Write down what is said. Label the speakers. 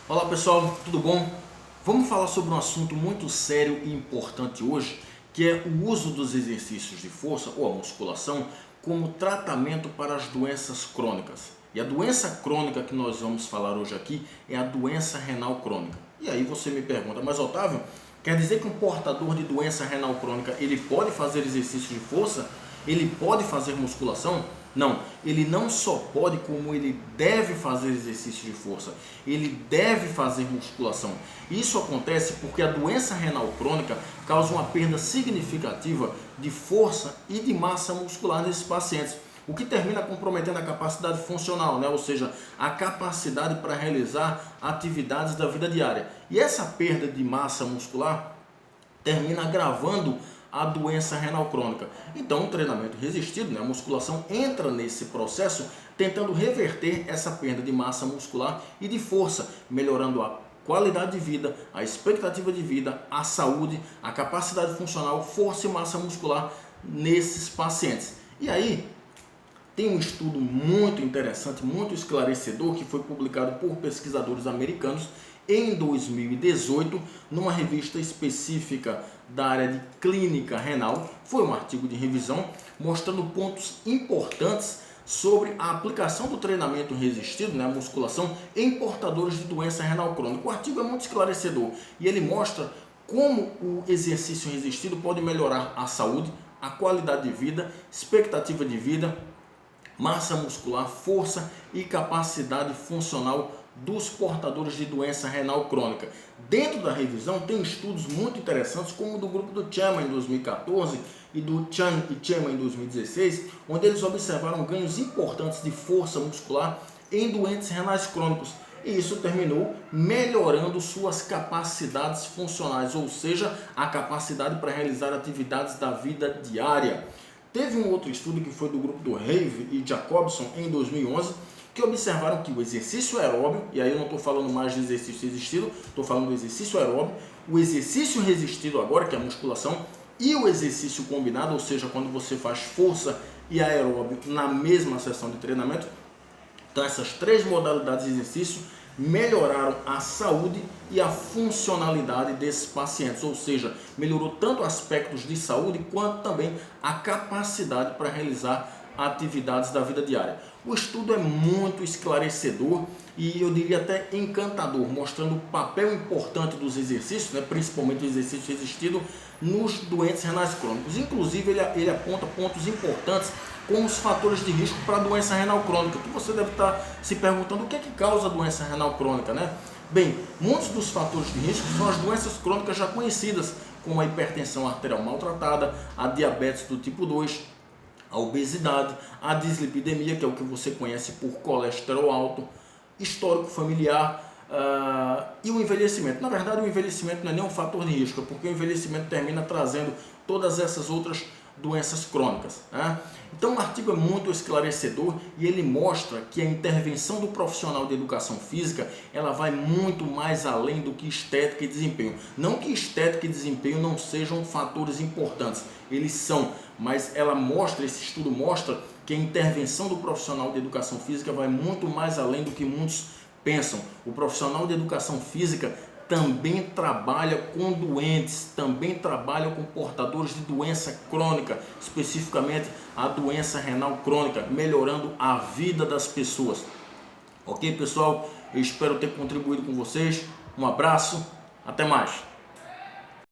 Speaker 1: Olá pessoal, tudo bom? Vamos falar sobre um assunto muito sério e importante hoje, que é o uso dos exercícios de força ou a musculação como tratamento para as doenças crônicas. E a doença crônica que nós vamos falar hoje aqui é a doença renal crônica. E aí você me pergunta, mas Otávio, quer dizer que um portador de doença renal crônica ele pode fazer exercício de força? Ele pode fazer musculação? Não, ele não só pode, como ele deve fazer exercício de força, ele deve fazer musculação. Isso acontece porque a doença renal crônica causa uma perda significativa de força e de massa muscular nesses pacientes, o que termina comprometendo a capacidade funcional, né? Ou seja, a capacidade para realizar atividades da vida diária. E essa perda de massa muscular termina agravando a doença renal crônica. Então, o treinamento resistido, né, a musculação, entra nesse processo tentando reverter essa perda de massa muscular e de força, melhorando a qualidade de vida, a expectativa de vida, a saúde, a capacidade funcional, força e massa muscular nesses pacientes. E aí, tem um estudo muito interessante, muito esclarecedor, que foi publicado por pesquisadores americanos em 2018, numa revista específica da área de clínica renal. Foi um artigo de revisão mostrando pontos importantes sobre a aplicação do treinamento resistido, né, a musculação, em portadores de doença renal crônica. O artigo é muito esclarecedor e ele mostra como o exercício resistido pode melhorar a saúde, a qualidade de vida, expectativa de vida, massa muscular, força e capacidade funcional dos portadores de doença renal crônica. Dentro da revisão tem estudos muito interessantes, como o do grupo do Chama em 2014 e do Chan e Chema em 2016, onde eles observaram ganhos importantes de força muscular em doentes renais crônicos. E isso terminou melhorando suas capacidades funcionais, ou seja, a capacidade para realizar atividades da vida diária. Teve um outro estudo que foi do grupo do Have e Jacobson em 2011, que observaram que o exercício aeróbio, e aí eu não estou falando mais de exercício resistido, estou falando do exercício aeróbio, o exercício resistido agora, que é a musculação, e o exercício combinado, ou seja, quando você faz força e aeróbio na mesma sessão de treinamento. Então essas três modalidades de exercício melhoraram a saúde e a funcionalidade desses pacientes, ou seja, melhorou tanto aspectos de saúde quanto também a capacidade para realizar atividades da vida diária. O estudo é muito esclarecedor e eu diria até encantador, mostrando o papel importante dos exercícios, né, principalmente o exercício resistido, nos doentes renais crônicos. Inclusive ele aponta pontos importantes como os fatores de risco para a doença renal crônica, que você deve estar se perguntando o que é que causa a doença renal crônica, né? Bem, muitos dos fatores de risco são as doenças crônicas já conhecidas, como a hipertensão arterial maltratada, a diabetes do tipo 2, a obesidade, a dislipidemia, que é o que você conhece por colesterol alto, histórico familiar, e o envelhecimento. Na verdade, o envelhecimento não é nem um fator de risco, porque o envelhecimento termina trazendo todas essas outras doenças crônicas, né? Então o artigo é muito esclarecedor e ele mostra que a intervenção do profissional de educação física ela vai muito mais além do que estética e desempenho. Não que estética e desempenho não sejam fatores importantes, eles são, mas esse estudo mostra que a intervenção do profissional de educação física vai muito mais além do que muitos pensam. O profissional de educação física também trabalha com doentes, também trabalha com portadores de doença crônica, especificamente a doença renal crônica, melhorando a vida das pessoas. Ok, pessoal? Eu espero ter contribuído com vocês. Um abraço, até mais!